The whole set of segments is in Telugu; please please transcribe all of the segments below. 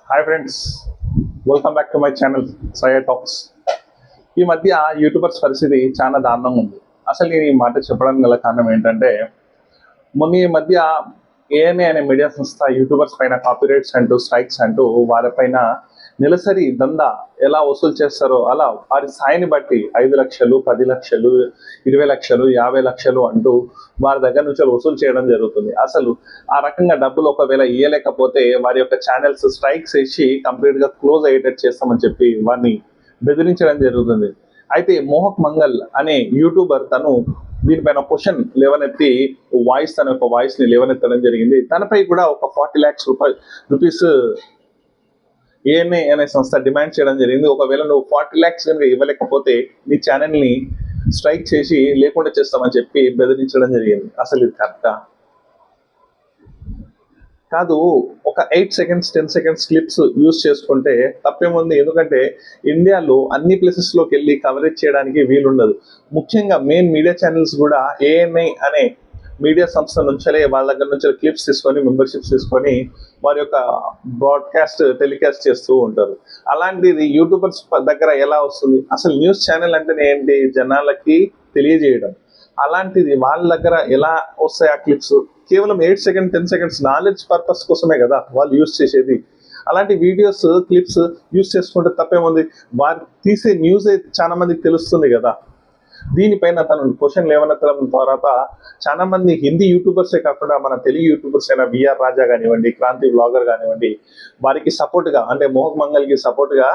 Hi friends, welcome back to my channel Sai talks. ఈ మధ్య యూట్యూబర్స్ పరిస్థితి చాలా దారుణంగా ఉంది. అసలు నేను ఈ మాట చెప్పడానికి గల కారణం ఏంటంటే, మొన్న ఈ మధ్య ఏఎన్ఏ అనే మీడియా సంస్థ యూట్యూబర్స్ పైన కాపీరైట్స్ అంటూ స్ట్రైక్స్ అంటూ వాళ్ళపైన నెలసరి దందా ఎలా వసూలు చేస్తారో అలా వారి స్థాయిని బట్టి 5 లక్షలు, 10 లక్షలు, 20 లక్షలు, 50 లక్షలు అంటూ వారి దగ్గర నుంచి వసూలు చేయడం జరుగుతుంది. అసలు ఆ రకంగా డబ్బులు ఒకవేళ ఇయ్యలేకపోతే వారి యొక్క ఛానల్స్ స్ట్రైక్స్ వేసి కంప్లీట్ గా క్లోజ్ అయ్యేటట్టు చేస్తామని చెప్పి వారిని బెదిరించడం జరుగుతుంది. అయితే మోహక్ మంగల్ అనే యూట్యూబర్ తను దీనిపైన క్వశ్చన్ లేవనెత్తి తన యొక్క వాయిస్ ని లేవనెత్తడం జరిగింది. తనపై కూడా ఒక 40 lakhs రూపీస్ ఏఎన్ఏ అనే సంస్థ డిమాండ్ చేయడం జరిగింది. ఒకవేళ నువ్వు 40 lakhs కనుక ఇవ్వలేకపోతే నీ ఛానల్ ని స్ట్రైక్ చేసి లేకుండా చేస్తామని చెప్పి బెదిరించడం జరిగింది. అసలు ఇది కరెక్టా కాదు. ఒక 8 seconds 10 seconds క్లిప్స్ యూజ్ చేసుకుంటే తప్పేముంది. ఎందుకంటే ఇండియాలో అన్ని ప్లేసెస్ లోకి వెళ్ళి కవరేజ్ చేయడానికి వీలుండదు. ముఖ్యంగా మెయిన్ మీడియా ఛానల్స్ కూడా ఏఎన్ఐ అనే మీడియా సంస్థ నుంచే వాళ్ళ దగ్గర నుంచి క్లిప్స్ తీసుకొని మెంబర్షిప్స్ తీసుకొని వారి యొక్క బ్రాడ్కాస్ట్ టెలికాస్ట్ చేస్తూ ఉంటారు. అలాంటిది యూట్యూబర్స్ దగ్గర ఎలా వస్తుంది? అసలు న్యూస్ ఛానల్ అంటే ఏంటి జనాలకి తెలియజేయడం. అలాంటిది వాళ్ళ దగ్గర ఎలా వస్తాయి ఆ క్లిప్స్? కేవలం 8 seconds 10 seconds నాలెడ్జ్ పర్పస్ కోసమే కదా వాళ్ళు యూజ్ చేసేది. అలాంటి వీడియోస్ క్లిప్స్ యూజ్ చేసుకుంటే తప్పేముంది. వారు తీసే న్యూస్ చాలా మందికి తెలుస్తుంది కదా. దీనిపైన తను క్వశ్చన్ లేవనెత్తడం తర్వాత చాలా మంది హిందీ యూట్యూబర్సే కాకుండా మన తెలుగు యూట్యూబర్స్ అయిన విఆర్ రాజా కానివ్వండి, క్రాంతి బ్లాగర్ కానివ్వండి, వారికి సపోర్ట్ గా అంటే మోహక్ మంగల్ కి సపోర్ట్ గా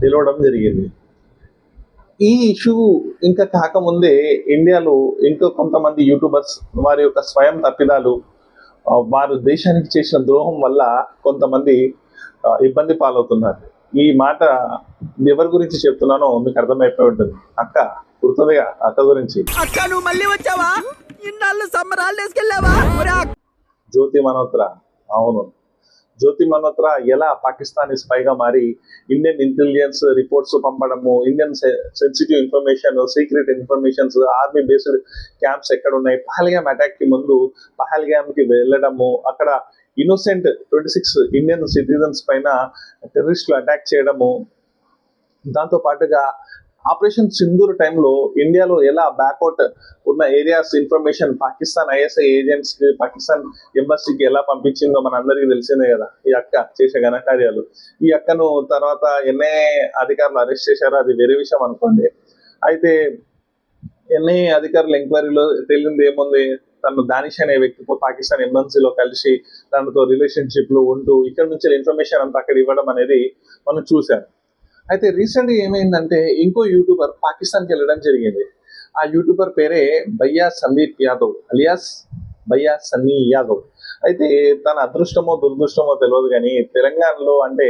నిలవడం జరిగింది. ఈ ఇష్యూ ఇంకా కాకముందే ఇండియాలో ఇంకో కొంతమంది యూట్యూబర్స్ వారి యొక్క స్వయం తప్పిదాలు, వారు దేశానికి చేసిన ద్రోహం వల్ల కొంతమంది ఇబ్బంది పాలవుతున్నారు. ఈ మాట ఎవరి గురించి చెప్తున్నానో మీకు అర్థమైపోయి ఉంటుంది. అక్క గుర్తుందిగా, అక్క గురించి. జ్యోతి మల్హోత్రా. అవును, జ్యోతి మల్హోత్రా ఎలా పాకిస్తానీ స్పైగా మారి ఇండియన్ ఇంటెలిజెన్స్ రిపోర్ట్స్ పంపడము, Indian sensitive information, secret informations, army based camps ఎక్కడ ఉన్నాయి, పహల్గామ్ అటాక్ కి ముందు పహల్గామ్ కి వెళ్ళడము, అక్కడ ఇన్నోసెంట్ 26 ఇండియన్ సిటిజన్స్ పైన టెర్రరిస్టులు అటాక్ చేయడము, దాంతో పాటుగా ఆపరేషన్ సింధూర్ టైంలో ఇండియాలో ఎలా బ్యాక్అవుట్ ఉన్న areas information Pakistan ISI agents కి, పాకిస్తాన్ ఎంబసీకి ఎలా పంపించిందో మన అందరికీ తెలిసిందే కదా ఈ అక్క చేసే ఘనకార్యాలు. ఈ అక్కను తర్వాత ఎన్ఐఏ అధికారులు అరెస్ట్ చేశారు, అది వేరే విషయం అనుకోండి. అయితే ఎన్ఐఏ అధికారులు ఎంక్వైరీలో తేలింది ఏముంది, తను దానిష్ అనే వ్యక్తితో పాకిస్తాన్ ఎంబసీలో కలిసి తనతో రిలేషన్షిప్ లో ఉంటూ ఇక్కడ నుంచి ఇన్ఫర్మేషన్ అంతా అక్కడ ఇవ్వడం అనేది మనం చూసాం. అయితే రీసెంట్ గా ఏమైందంటే ఇంకో యూట్యూబర్ పాకిస్తాన్కి వెళ్ళడం జరిగింది. ఆ యూట్యూబర్ పేరే భయ్యా సందీప్ యాదవ్ అలియాస్ భయ్యా సన్నీ యాదవ్. అయితే తన అదృష్టమో దురదృష్టమో తెలియదు కానీ తెలంగాణలో అంటే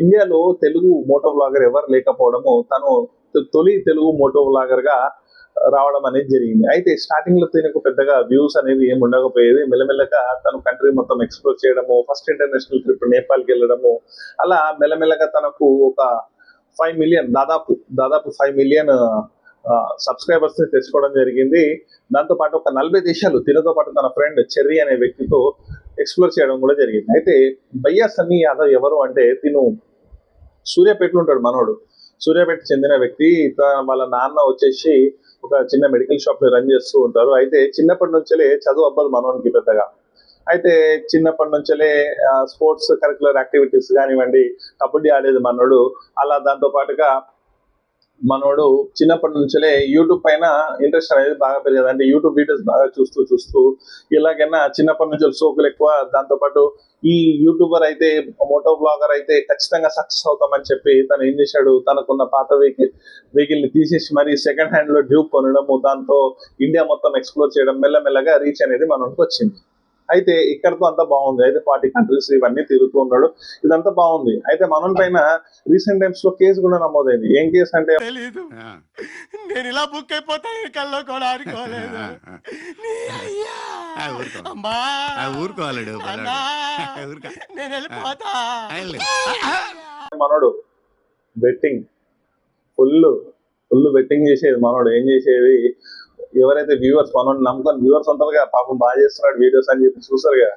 ఇండియాలో తెలుగు మోటో బ్లాగర్ ఎవరు లేకపోవడము, తను తొలి తెలుగు మోటో బ్లాగర్ గా రావడం అనేది జరిగింది. అయితే స్టార్టింగ్ లో తనకు పెద్దగా వ్యూస్ అనేది ఏమి ఉండకపోయేది. మెల్లమెల్లగా తను కంట్రీ మొత్తం ఎక్స్ప్లోర్ చేయడము, ఫస్ట్ ఇంటర్నేషనల్ ట్రిప్ నేపాల్కి వెళ్ళడము, అలా మెల్లమెల్లగా తనకు ఒక 5 million దాదాపు 5 million సబ్స్క్రైబర్స్ ని తెచ్చుకోవడం జరిగింది. దాంతో పాటు ఒక 40 దేశాలు తినతో పాటు తన ఫ్రెండ్ చెర్రీ అనే వ్యక్తితో ఎక్స్ప్లోర్ చేయడం కూడా జరిగింది. అయితే భయ్యా సన్నీ యాదవ్ ఎవరు అంటే తిను సూర్యాపేటలో ఉంటాడు మనోడు. సూర్యాపేట చెందిన వ్యక్తి. వాళ్ళ నాన్న వచ్చేసి ఒక చిన్న మెడికల్ షాప్ ని రన్ చేస్తూ ఉంటారు. అయితే చిన్నప్పటి నుంచే చదువు అవ్వదు మనోనికి పెద్దగా. అయితే చిన్నప్పటి నుంచే స్పోర్ట్స్ కరికులర్ యాక్టివిటీస్ కానివ్వండి, కబడ్డీ ఆడేది మనోడు. అలా దాంతో పాటుగా మనోడు చిన్నప్పటి నుంచే యూట్యూబ్ పైన ఇంట్రెస్ట్ అనేది బాగా పెరిగేది. అంటే యూట్యూబ్ వీడియోస్ బాగా చూస్తూ ఇలాగైనా చిన్నప్పటి నుంచి సోకులు ఎక్కువ. దాంతో పాటు ఈ యూట్యూబర్ అయితే మోటో బ్లాగర్ అయితే ఖచ్చితంగా సక్సెస్ అవుతామని చెప్పి తను ఏం చేశాడు, తనకున్న పాత వెహికల్ ని తీసేసి మరి సెకండ్ హ్యాండ్ లో డ్యూప్ కొనడము, దాంతో ఇండియా మొత్తం ఎక్స్ప్లోర్ చేయడం, మెల్లమెల్లగా రీచ్ అనేది మనకి వచ్చింది. అయితే ఇక్కడతో అంతా బాగుంది. అయితే 40 countries ఇవన్నీ తిరుగుతూ ఉన్నాడు, ఇదంతా బాగుంది. అయితే మనం పైన రీసెంట్ టైమ్స్ లో కేసు కూడా నమోదైంది. ఏం కేసు అంటే తెలీదు, నేను ఇలా బుక్ అయిపోతాను కల్లో కూడా అనుకోలేదు. నేను వెళ్ళిపోతా. మనోడు బెట్టింగ్ ఫుల్ బెట్టింగ్ చేసేది మనోడు. ఏం చేసేది, ఎవరైతే వ్యూవర్స్ మనోడు నమ్ముకొని వ్యూవర్స్ ఉంటారుగా, పాపం బాగా చేస్తున్నాడు వీడియోస్ అని చెప్పి చూసారుగా,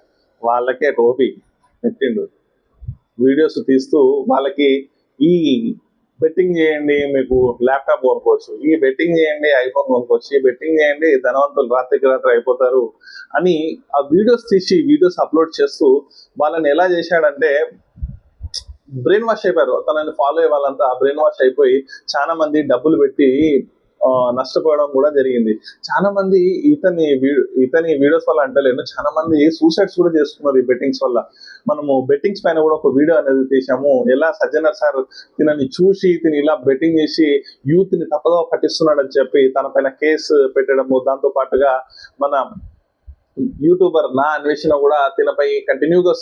వాళ్ళకే టోపీ పెట్టిండు. వీడియోస్ తీస్తూ వాళ్ళకి ఈ బెట్టింగ్ చేయండి మీకు ల్యాప్టాప్ కొనుక్కోవచ్చు, ఈ బెట్టింగ్ చేయండి ఐఫోన్ కొనుక్కోవచ్చు, ఈ బెట్టింగ్ చేయండి ధనవంతులు రాత్రికి రాత్రి అయిపోతారు అని ఆ వీడియోస్ అప్లోడ్ చేస్తూ వాళ్ళని ఎలా చేశాడంటే బ్రెయిన్ వాష్ అయిపోయారు. తనని ఫాలో అయ్యే వాళ్ళంతా బ్రెయిన్ వాష్ అయిపోయి చాలా మంది డబ్బులు పెట్టి నష్టపోవడం కూడా జరిగింది. చాలా మంది ఇతని వీడియోస్ వల్ల అంటలేను, చాలా మంది సూసైడ్స్ కూడా చేసుకున్నారు ఈ బెట్టింగ్స్ వల్ల. మనము బెట్టింగ్స్ పైన కూడా ఒక వీడియో అనేది తీసాము. ఎలా సజ్జనర్ సార్ తినని చూసి తిని ఇలా బెట్టింగ్ చేసి యూత్ ని తప్పదో పట్టిస్తున్నాడని చెప్పి తన పైన కేసు పెట్టడము, దాంతో పాటుగా మన యూట్యూబర్ నా అన్వేషణ కూడా తినపై కంటిన్యూగా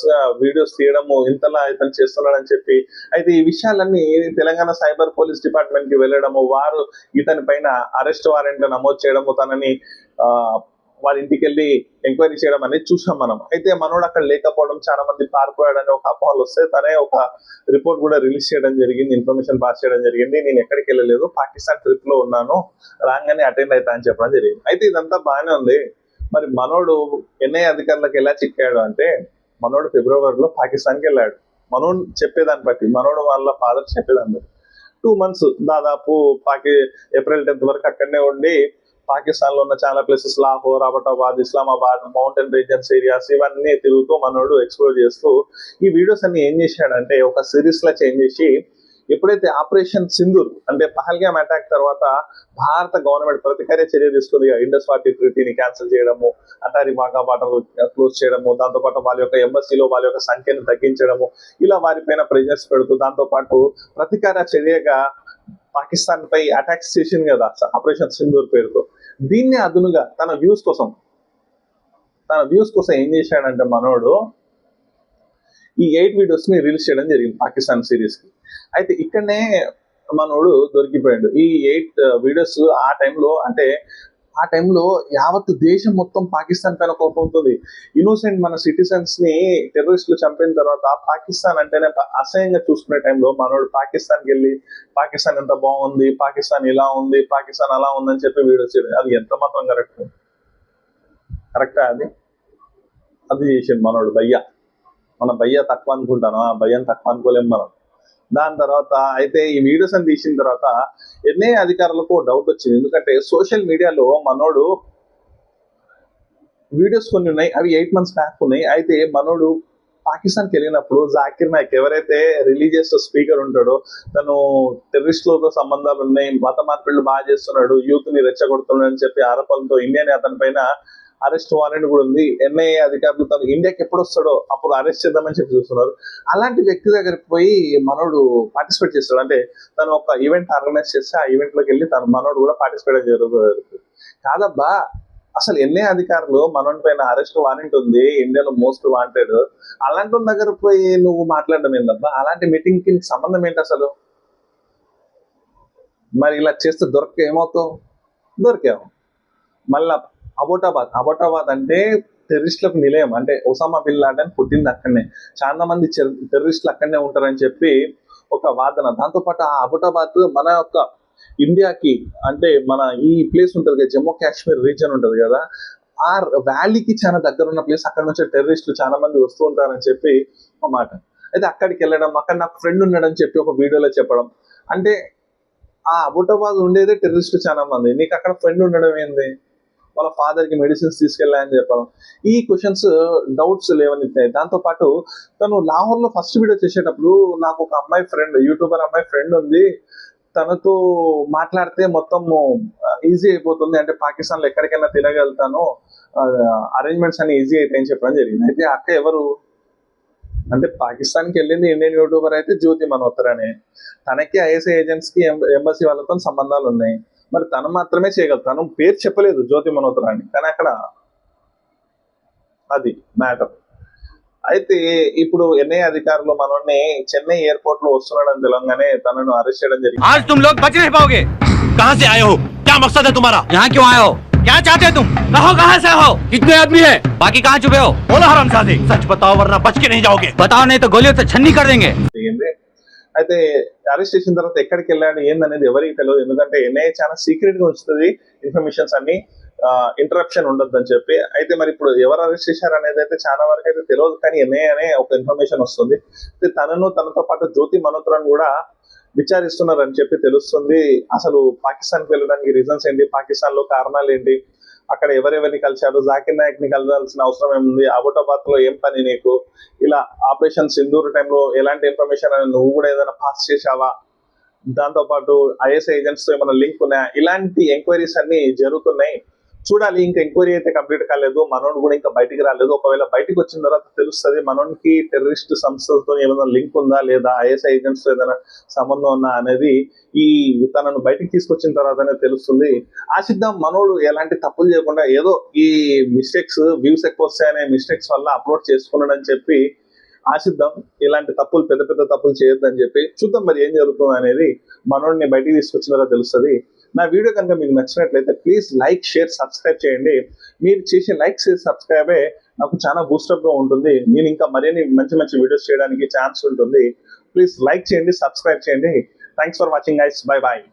వీడియోస్ తీయడము ఇంతలా ఇతను చేస్తున్నాడని చెప్పి, అయితే ఈ విషయాలన్నీ తెలంగాణ సైబర్ పోలీస్ డిపార్ట్మెంట్ కి వెళ్ళడము, వారు ఇతని పైన అరెస్ట్ వారెంట్ నమోదు చేయడము, తనని వాళ్ళ ఇంటికి వెళ్ళి ఎంక్వైరీ చేయడం అనేది చూసాం మనం. అయితే మనోడు అక్కడ లేకపోవడం, చాలా మంది పారిపోయాడని ఒక అపోహలు వస్తే తనే ఒక రిపోర్ట్ కూడా రిలీజ్ చేయడం జరిగింది, ఇన్ఫర్మేషన్ పాస్ చేయడం జరిగింది. నేను ఎక్కడికి వెళ్ళలేదు, పాకిస్తాన్ ట్రిప్ లో ఉన్నాను, రాగానే అటెండ్ అవుతా అని చెప్పడం జరిగింది. అయితే ఇదంతా బాగానే ఉంది. మరి మనోడు ఎన్ఐఏ అధికారులకు ఎలా చిక్కాడు అంటే, మనోడు ఫిబ్రవరిలో పాకిస్తాన్కి వెళ్ళాడు. మనోడు చెప్పేదాన్ని బట్టి, మనోడు వాళ్ళ ఫాదర్ చెప్పేదాన్ని బట్టి 2 months దాదాపు ఏప్రిల్ 10th వరకు అక్కడనే ఉండి పాకిస్తాన్ లో ఉన్న చాలా places Lahore, Abbottabad, Islamabad, mountain regions areas ఇవన్నీ తిరుగుతూ మనోడు ఎక్స్ప్లోర్ చేస్తూ ఈ వీడియోస్ అన్ని ఏం చేశాడంటే ఒక సిరీస్ లా చేంజ్ చేసి, ఎప్పుడైతే ఆపరేషన్ సింధూర్ అంటే పహల్గామ్ అటాక్ తర్వాత భారత గవర్నమెంట్ ప్రతికార్య చర్య తీసుకుంది, ఇండస్ వాటర్ ట్రీటీని క్యాన్సిల్ చేయడము, అటారీ వాఘా బార్డర్ క్లోజ్ చేయడము, దాంతోపాటు వాళ్ళ యొక్క ఎంబసీలో వాళ్ళ యొక్క సంఖ్యను తగ్గించడము, ఇలా వారిపైన ప్రెజర్స్ పెడుతూ దాంతోపాటు ప్రతికార చర్యగా పాకిస్తాన్ పై అటాక్స్ చేసింది కదా ఆపరేషన్ సింధూర్ పేరుతో. దీన్ని అదునుగా తన వ్యూస్ కోసం ఏం చేశాడంటే మనోడు ఈ 8 వీడియోస్ ని రిలీజ్ చేయడం జరిగింది పాకిస్తాన్ సిరీస్ కి. అయితే ఇక్కడనే మనోడు దొరికిపోయాడు. ఈ 8 వీడియోస్ ఆ టైంలో యావత్ దేశం మొత్తం పాకిస్తాన్ పైన కోపం ఉంటుంది. ఇన్నోసెంట్ మన సిటిజన్స్ ని టెర్రరిస్టులు చంపిన తర్వాత పాకిస్తాన్ అంటేనే అసహ్యంగా చూసుకునే టైంలో మనోడు పాకిస్తాన్కి వెళ్ళి పాకిస్తాన్ ఎంత బాగుంది, పాకిస్తాన్ ఇలా ఉంది, పాకిస్తాన్ అలా ఉందని చెప్పి వీడియోస్ చేయడం, అది ఎంత మాత్రం కరెక్టా? అది చేసిండు మనోడు. మన భయ్య తక్కువ అనుకుంటాను, ఆ భయ్యని తక్కువ అనుకోలేం మనం. దాని తర్వాత అయితే ఈ వీడియోస్ అని తీసిన తర్వాత ఎన్ఐఏ అధికారులకు డౌట్ వచ్చింది. ఎందుకంటే సోషల్ మీడియాలో మనోడు వీడియోస్ కొన్ని ఉన్నాయి, అవి 8 months బ్యాక్ ఉన్నాయి. అయితే మనోడు పాకిస్తాన్కి వెళ్ళినప్పుడు జాకిర్ నాయక్ ఎవరైతే రిలీజియస్ స్పీకర్ ఉంటాడో, తను టెర్రరిస్టులతో సంబంధాలు ఉన్నాయి, మత మార్పిళ్లు బాగా చేస్తున్నాడు, యూత్ ని రెచ్చగొడుతున్నాడు అని చెప్పి ఆరోపణలతో ఇండియాని అతని పైన అరెస్ట్ వారెంట్ కూడా ఉంది. ఎన్ఐఏ అధికారులు తను ఇండియాకి ఎప్పుడు వస్తాడో అప్పుడు అరెస్ట్ చేద్దామని చెప్పి చూస్తున్నారు. అలాంటి వ్యక్తి దగ్గరికి పోయి మనోడు పార్టిసిపేట్ చేస్తాడు. అంటే తను ఒక ఈవెంట్ ఆర్గనైజ్ చేస్తే ఆ ఈవెంట్ లోకి వెళ్ళి తను మనోడు కూడా పార్టిసిపేట్ జరుగుతుంది. కాదబ్బా, అసలు ఎన్ఐఏ అధికారులు మనోడి పైన అరెస్ట్ వారెంట్ ఉంది, ఇండియాలో మోస్ట్ వాంటెడ్, అలాంటి దగ్గర పోయి నువ్వు మాట్లాడడం ఏందబ్బా? అలాంటి మీటింగ్ కి సంబంధం ఏంటి అసలు? మరి ఇలా చేస్తే దొరికావు. మళ్ళా అబోటాబాద్ అంటే టెర్రరిస్టులకు నిలయం, అంటే ఒసామా బిన్ లాడెన్ పుట్టింది అక్కడనే, చాలా మంది టెర్రరిస్టులు అక్కడనే ఉంటారని చెప్పి ఒక వాదన. దాంతోపాటు ఆ అబోటాబాద్ మన యొక్క ఇండియాకి అంటే మన ఈ ప్లేస్ ఉంటుంది కదా, జమ్మూ కాశ్మీర్ రీజన్ ఉంటుంది కదా, ఆ వ్యాలీకి చాలా దగ్గర ఉన్న ప్లేస్. అక్కడ నుంచి టెర్రరిస్టులు చాలా మంది వస్తూ ఉంటారని చెప్పి ఒక మాట. అయితే అక్కడికి వెళ్ళడం, అక్కడ నాకు ఫ్రెండ్ ఉన్నాడని చెప్పి ఒక వీడియోలో చెప్పడం, అంటే ఆ అబోటాబాద్ ఉండేదే టెర్రరిస్టులు చాలా మంది, నీకు అక్కడ ఫ్రెండ్ ఉండడం ఏంది? వాళ్ళ ఫాదర్ కి మెడిసిన్స్ తీసుకెళ్ళాయని చెప్పడం, ఈ క్వశ్చన్స్ డౌట్స్ లేవనెత్తాయి. దాంతో పాటు తను లాహోర్ లో ఫస్ట్ వీడియో చేసేటప్పుడు నాకు ఒక యూట్యూబర్ అమ్మాయి ఫ్రెండ్ ఉంది, తనతో మాట్లాడితే మొత్తం ఈజీ అయిపోతుంది, అంటే పాకిస్తాన్ లో ఎక్కడికైనా తినగలుగుతాను, అరేంజ్మెంట్స్ అన్ని ఈజీ అవుతాయని చెప్పడం జరిగింది. అయితే అక్క ఎవరు అంటే పాకిస్తాన్కి వెళ్ళింది ఇండియన్ యూట్యూబర్ అయితే జ్యోతి మనోత్తర్ అని, తనకి ఐఎస్ఐ ఏజెంట్స్ కి ఎంబసీ వాళ్ళతో సంబంధాలు ఉన్నాయి, మరి తను మాత్రమే చేయగలరు. తను పేరు చెప్పలేదు జ్యోతి మనోత్తర్ అని, కానీ అక్కడ అది మ్యాటర్. అయితే ఇప్పుడు ఎన్ఐఏ అధికారులు మనోడిని చెన్నై ఎయిర్పోర్ట్ లో వస్తున్నాడని తెలంగానే తనను అరెస్ట్ చేయడం జరిగింది. आज तुम लोग बच नहीं पाओगे। कहाँ से आए हो? क्या मकसद है तुम्हारा? यहाँ क्यों आए हो? क्या चाहते हो तुम? कहो कहाँ से हो? कितने आदमी है? बाकी कहाँ छुपे हो? बोलो हरामजादे, सच बताओ वरना बच के नहीं जाओगे। बताओ नहीं तो गोलियों से छन्नी कर देंगे। అయితే అరెస్ట్ చేసిన తర్వాత ఎక్కడికి వెళ్ళాడు ఏందనేది ఎవరికి తెలియదు, ఎందుకంటే ఎన్ఐఏ చాలా సీక్రెట్ గా ఉంచుతుంది ఇన్ఫర్మేషన్స్ అన్ని. ఇంటరప్షన్ ఉండొద్దని చెప్పి. అయితే మరి ఇప్పుడు ఎవరు అరెస్ట్ చేశారు అనేది అయితే చాలా వరకు అయితే తెలియదు, కానీ ఎన్ఐఏ అనే ఒక ఇన్ఫర్మేషన్ వస్తుంది. తనతో పాటు జ్యోతి మల్హోత్రాను కూడా విచారిస్తున్నారని చెప్పి తెలుస్తుంది. అసలు పాకిస్తాన్కి వెళ్ళడానికి రీజన్స్ ఏంటి, పాకిస్తాన్ లో కారణాలు ఏంటి, అక్కడ ఎవరెవరిని కలిశారు, జాకిర్ నాయక్ ని కలవాల్సిన అవసరం ఏముంది, అబోటాబాద్ లో ఏం పని నీకు, ఇలా ఆపరేషన్ సింధూర్ టైంలో ఎలాంటి ఇన్ఫర్మేషన్ అనేది నువ్వు కూడా ఏదైనా పాస్ చేశావా, దాంతో పాటు ఐఎస్ఐ ఏజెంట్స్ తో ఏమైనా లింక్ ఉన్నాయా, ఇలాంటి ఎంక్వైరీస్ అన్ని జరుగుతున్నాయి. చూడాలి. ఇంకా ఎంక్వైరీ అయితే కంప్లీట్ కాలేదు, మనోడు కూడా ఇంకా బయటికి రాలేదు. ఒకవేళ బయటికి వచ్చిన తర్వాత తెలుస్తుంది మనోడికి టెర్రరిస్ట్ సంస్థలతో ఏమైనా లింక్ ఉందా లేదా, ఐఎస్ఐ ఏజెంట్స్ తో ఏదైనా సంబంధం ఉందా అనేది ఈ తనను బయటికి తీసుకొచ్చిన తర్వాతనే తెలుస్తుంది. ఆశిద్దాం మనోడు ఎలాంటి తప్పులు చేయకుండా, ఏదో ఈ మిస్టేక్స్ వ్యూస్ ఎక్కువ వస్తాయనే మిస్టేక్స్ వల్ల అప్లోడ్ చేసుకున్నాడని చెప్పి ఆశిద్దాం. ఇలాంటి తప్పులు పెద్ద పెద్ద తప్పులు చేయొద్దని చెప్పి చూద్దాం మరి ఏం జరుగుతుంది అనేది. మనోడిని బయటికి తీసుకొచ్చిన తర్వాత తెలుస్తుంది. నా వీడియో కనుక మీకు నచ్చినట్లయితే ప్లీజ్ లైక్, షేర్, సబ్స్క్రైబ్ చేయండి. మీరు చేసే లైక్, షేర్, సబ్స్క్రైబే నాకు చాలా బూస్టప్ గా ఉంటుంది. నేను ఇంకా మరిన్ని మంచి మంచి వీడియోస్ చేయడానికి ఛాన్స్ ఉంటుంది. ప్లీజ్ లైక్ చేయండి, సబ్స్క్రైబ్ చేయండి. Thanks for watching guys. Bye bye.